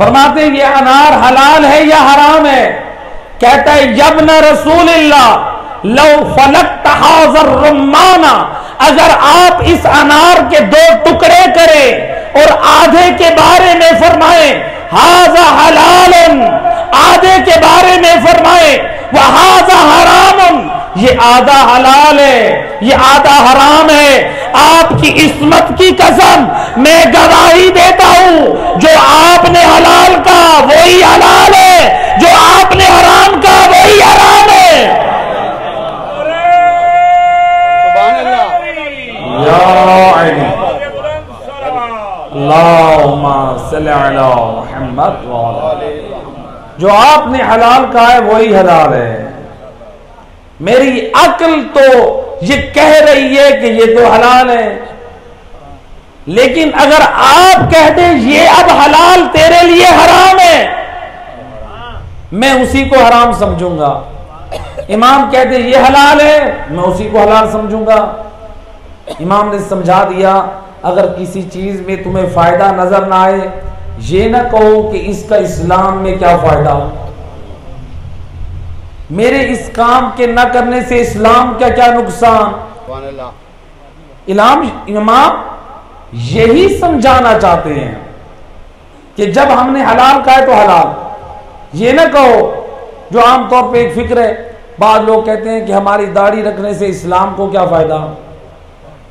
फरमाते ये अनार हलाल है या हराम है? कहता है यब्न रसूलिल्लाह लौ फलक हाज़र रुम्माना, अगर आप इस अनार के 2 टुकड़े करें और आधे के बारे में फरमाए हाज़ा हलालन, आधे के बारे में फरमाए वह हाज़ा हरामुन, ये आधा हलाल है ये आधा हराम है, आपकी इस्मत की कसम मैं गवाही देता हूं, जो आपने हलाल कहा वही हलाल है, जो आपने हराम कहा वही हराम है। अल्लाहुम्मा सल्ली अला मुहम्मद व अला, जो आपने हलाल कहा है वही हलाल है। मेरी अक्ल तो ये कह रही है कि ये तो हलाल है, लेकिन अगर आप कह दें ये अब हलाल तेरे लिए हराम है, मैं उसी को हराम समझूंगा। इमाम कहते ये हलाल है, मैं उसी को हलाल समझूंगा। इमाम ने समझा दिया, अगर किसी चीज में तुम्हें फायदा नजर ना आए, ये ना कहो कि इसका इस्लाम में क्या फायदा, मेरे इस काम के न करने से इस्लाम का क्या नुकसान। इमाम यही समझाना चाहते हैं कि जब हमने हलाल कहा है तो हलाल, ये ना कहो जो आमतौर पे एक फिक्र है, बाद लोग कहते हैं कि हमारी दाढ़ी रखने से इस्लाम को क्या फायदा।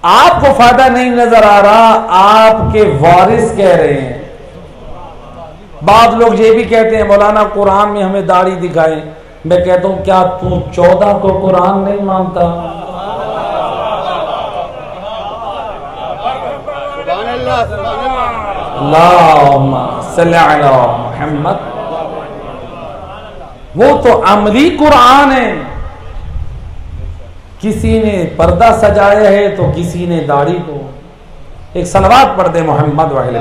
आपको फायदा नहीं नजर आ रहा, आपके वारिस कह रहे हैं। बाद लोग ये भी कहते हैं मौलाना कुरान में हमें दाढ़ी दिखाएं। मैं कहता हूं क्या तू 14 को कुरान नहीं मानता? अल्लाहुम्मा सल्ली अला मुहम्मद, वो तो अमली कुरान है। किसी ने पर्दा सजाया है तो किसी ने दाढ़ी को। एक सलवात पढ़ दे मोहम्मद वाले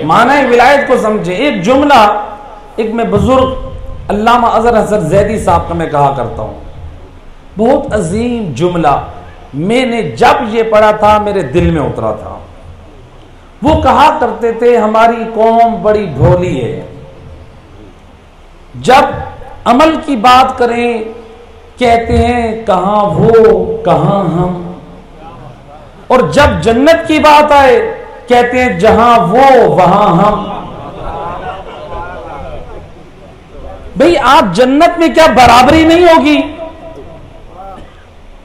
माने विलायत को समझे। एक जुमला, एक मैं बुजुर्ग अल्लामा अजहर हसन जैदी साहब का मैं कहा करता हूं, बहुत अजीम जुमला, मैंने जब ये पढ़ा था मेरे दिल में उतरा था। वो कहा करते थे हमारी कौम बड़ी भोली है, जब अमल की बात करें कहते हैं कहां वो कहां हम, और जब जन्नत की बात आए कहते हैं जहां वो वहां हम। भाई आप जन्नत में क्या बराबरी नहीं होगी?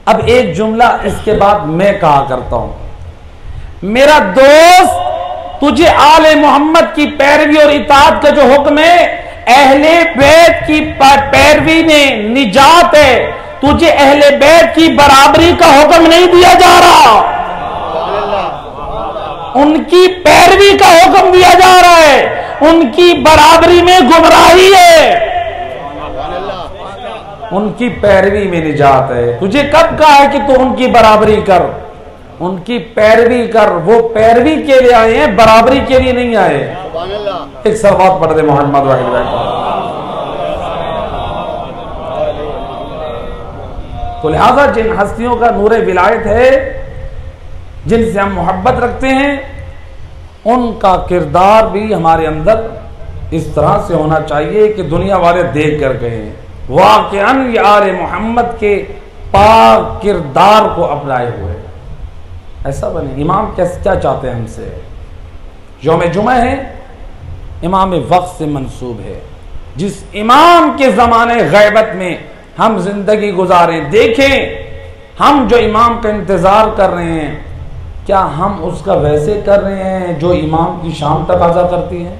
अब एक जुमला इसके बाद मैं कहा करता हूं, मेरा दोस्त तुझे आले मोहम्मद की पैरवी और इताअत का जो हुक्म है, अहले बैत की पैरवी में निजात है, तुझे अहले बैत की बराबरी का हुक्म नहीं दिया जा रहा, उनकी पैरवी का हुक्म दिया जा रहा है। उनकी बराबरी में गुमराही है, उनकी पैरवी में निजात है। तुझे कब कहा है कि तू उनकी बराबरी कर? उनकी पैरवी कर। वो पैरवी के लिए आए हैं, बराबरी के लिए नहीं आए। एक सलवात पढ़ दे मोहम्मद वाहिद भाई। तो लिहाजा जिन हस्तियों का नूरे विलायत है, जिनसे हम मोहब्बत रखते हैं, उनका किरदार भी हमारे अंदर इस तरह से होना चाहिए कि दुनिया वाले देख कर कहें वाक़अन ये आले मोहम्मद के पाक किरदार को अपनाए हुए ऐसा बने। इमाम क्या चाहते हैं हमसे? यौम जुमा है, इमाम वक्त से मंसूब है। जिस इमाम के ज़माने गैबत में हम जिंदगी गुजारें, देखें हम जो इमाम का इंतज़ार कर रहे हैं, क्या हम उसका वैसे कर रहे हैं जो इमाम की शाम तकाज़ा करती है?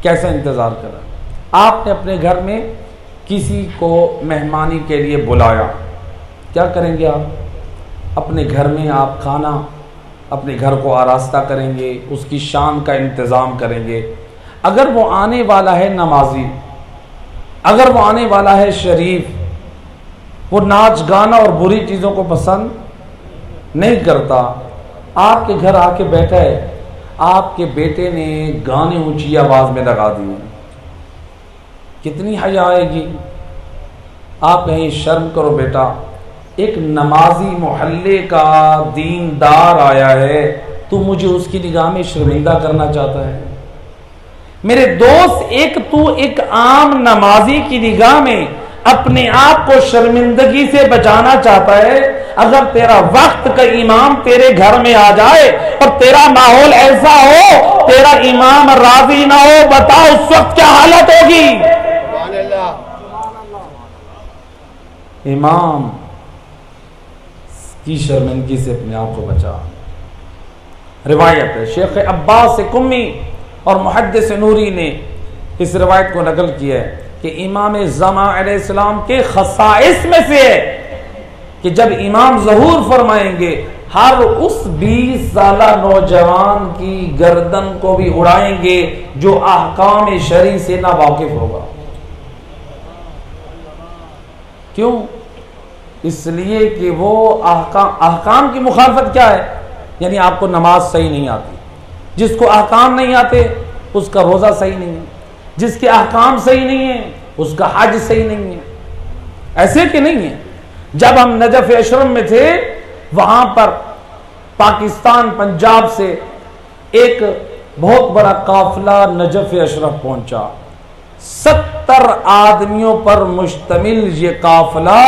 कैसा इंतज़ार कर रहे हैं? आपने अपने घर में किसी को मेहमानी के लिए बुलाया, क्या करेंगे आप? अपने घर में आप खाना, अपने घर को आरास्ता करेंगे, उसकी शाम का इंतज़ाम करेंगे। अगर वो आने वाला है नमाजी, अगर वो आने वाला है शरीफ, वो नाच गाना और बुरी चीज़ों को पसंद नहीं करता, आपके घर आके बैठा है, आपके बेटे ने गाने ऊंची आवाज़ में लगा दिए, कितनी हया आएगी? आप कहें शर्म करो बेटा, एक नमाजी मोहल्ले का दीनदार आया है, तू मुझे उसकी निगाह में शर्मिंदा करना चाहता है। मेरे दोस्त, तू एक आम नमाजी की निगाह में अपने आप को शर्मिंदगी से बचाना चाहता है। अगर तेरा वक्त का इमाम तेरे घर में आ जाए और तेरा माहौल ऐसा हो, तेरा इमाम राजी ना हो, बता उस वक्त क्या हालत होगी। इमाम की शर्मिंदगी से अपने आप को बचा। रिवायत है, शेख अब्बास कुम्मी और मुहद्दिस नूरी ने इस रिवायत को नकल किया है कि इमाम ज़मा अलैहिस्सलाम के खसाइस में से है कि जब इमाम ज़हूर फरमाएंगे, हर उस 20 साला नौजवान की गर्दन को भी उड़ाएंगे जो अहकाम शरी से ना वाकिफ होगा। क्यों? इसलिए कि वो अहकाम की मुखालफत क्या है, यानी आपको नमाज सही नहीं आती। जिसको अहकाम नहीं आते उसका रोजा सही नहीं है, जिसके अहकाम सही नहीं है उसका हज सही नहीं है। ऐसे कि नहीं है। जब हम नजफ अशरफ में थे, वहां पर पाकिस्तान पंजाब से एक बहुत बड़ा काफिला नजफ अशरफ पहुंचा। 70 आदमियों पर मुश्तमिल ये काफिला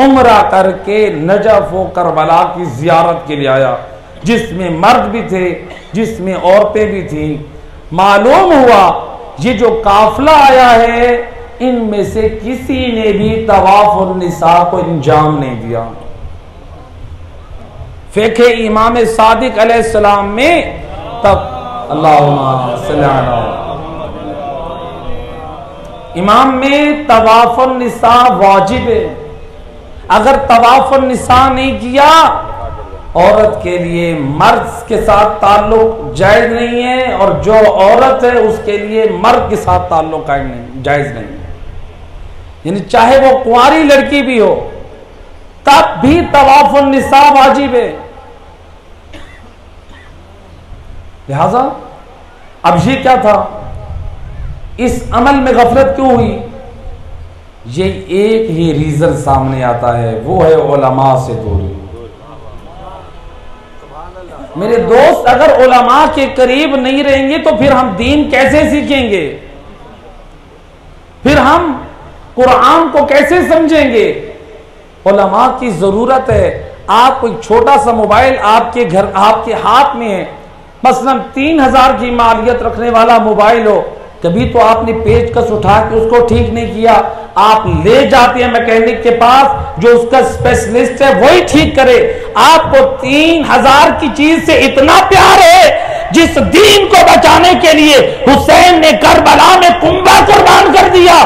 उम्रा करके नजफ व करबला की जियारत के लिए आया, जिसमें मर्द भी थे, जिसमें औरतें भी थी। मालूम हुआ ये जो काफिला आया है, इनमें से किसी ने भी तवाफ निसा को अंजाम नहीं दिया। फेखे इमाम सादिक अलैहिस्सलाम में तब अल्लाहुम्मा सल्ली अला इमाम में तवाफ निसा वाजिब है। अगर तवाफ निसा नहीं किया, औरत के लिए मर्द के साथ ताल्लुक जायज नहीं है, और जो औरत है उसके लिए मर्द के साथ ताल्लुक जायज नहीं है। यानी चाहे वो कुंवारी लड़की भी हो, तब भी तवाफ निसा वाजिब है। लिहाजा अब ये क्या था, इस अमल में गफलत क्यों हुई? ये एक ही रीजन सामने आता है, वो है उलमा से दूरी। मेरे दोस्त, अगर उलमा के करीब नहीं रहेंगे तो फिर हम दीन कैसे सीखेंगे? फिर हम कुरान को कैसे समझेंगे? उलमा की जरूरत है। आप कोई छोटा सा मोबाइल आपके घर, आपके हाथ में है, मसलन 3000 की मालियत रखने वाला मोबाइल हो, कभी तो आपने पेचकस उठा के उसको ठीक नहीं किया, आप ले जाते हैं मैकेनिक के पास, जो उसका स्पेशलिस्ट है वही ठीक करे। आपको 3000 की चीज से इतना प्यार है, जिस दीन को बचाने के लिए हुसैन ने करबला में कुंबा कुर्बान कर दिया,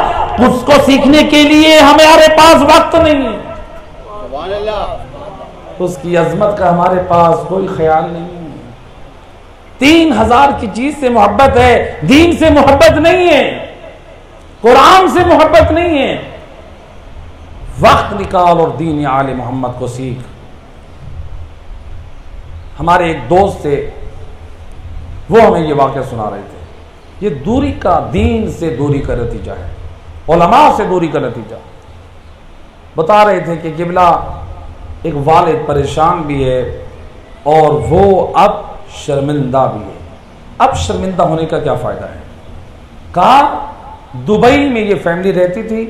उसको सीखने के लिए हमारे पास वक्त नहीं है। उसकी अजमत का हमारे पास कोई ख्याल नहीं है। 3000 की चीज से मोहब्बत है, दीन से मोहब्बत नहीं है, कुरान से मोहब्बत नहीं है। वक्त निकाल और दीन आले मोहम्मद को सीख। हमारे एक दोस्त थे, वो हमें ये वाक़या सुना रहे थे। ये दूरी का, दीन से दूरी का नतीजा है, उलमा से दूरी का नतीजा। बता रहे थे कि किबला एक वालिद परेशान भी है और वो अब शर्मिंदा भी है। अब शर्मिंदा होने का क्या फायदा है? कहा दुबई में ये फैमिली रहती थी,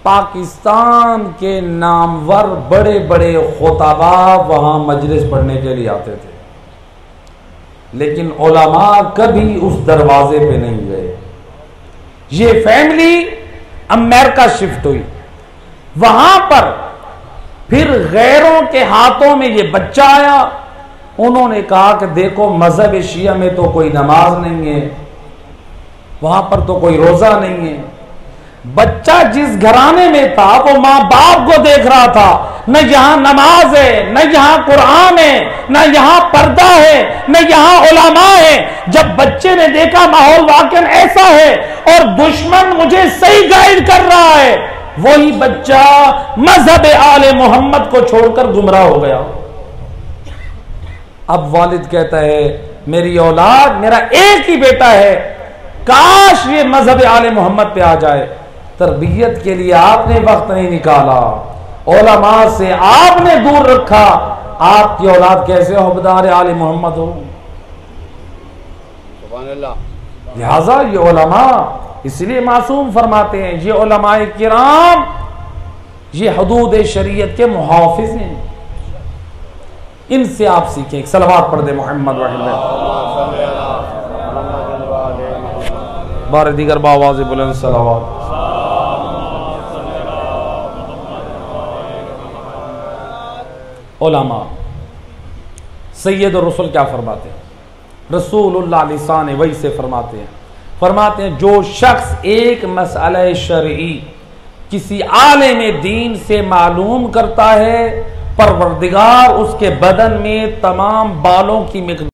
पाकिस्तान के नामवर बड़े बड़े खुताबा वहां मजलिस पढ़ने के लिए आते थे, लेकिन उलमा कभी उस दरवाजे पे नहीं गए। ये फैमिली अमेरिका शिफ्ट हुई, वहां पर फिर गैरों के हाथों में ये बच्चा आया। उन्होंने कहा कि देखो, मजहब शिया में तो कोई नमाज नहीं है, वहां पर तो कोई रोजा नहीं है। बच्चा जिस घराने में था वो मां बाप को देख रहा था, न यहां नमाज है, न यहां कुरान है, न यहां पर्दा है, न यहां उलमा है। जब बच्चे ने देखा माहौल वाकई ऐसा है और दुश्मन मुझे सही गाइड कर रहा है, वही बच्चा मजहब आले मोहम्मद को छोड़कर गुमराह हो गया। अब वालिद कहता है, मेरी औलाद, मेरा एक ही बेटा है, काश ये मजहब आले मोहम्मद पे आ जाए। तरबियत के लिए आपने वक्त नहीं निकाला, उलमा से आपने दूर रखा, आपकी औलाद कैसे हुब्बार आले मोहम्मद हो। लिहाजा ये उलमा इसलिए मासूम फरमाते हैं, ये उलमाए किराम ये हदूद शरीयत के मुहाफिज हैं, इनसे आप सीखें। सलवात पढ़ दे मोहम्मद बार दीगर बावाज़ बुलंद सलावत। उलमा सैयद और रसूल क्या फरमाते हैं, रसूलुल्लाह लिसान वही से फरमाते हैं जो शख्स एक मसला शरई किसी आलिम दीन से मालूम करता है, परवरदिगार उसके बदन में तमाम बालों की मिक़दार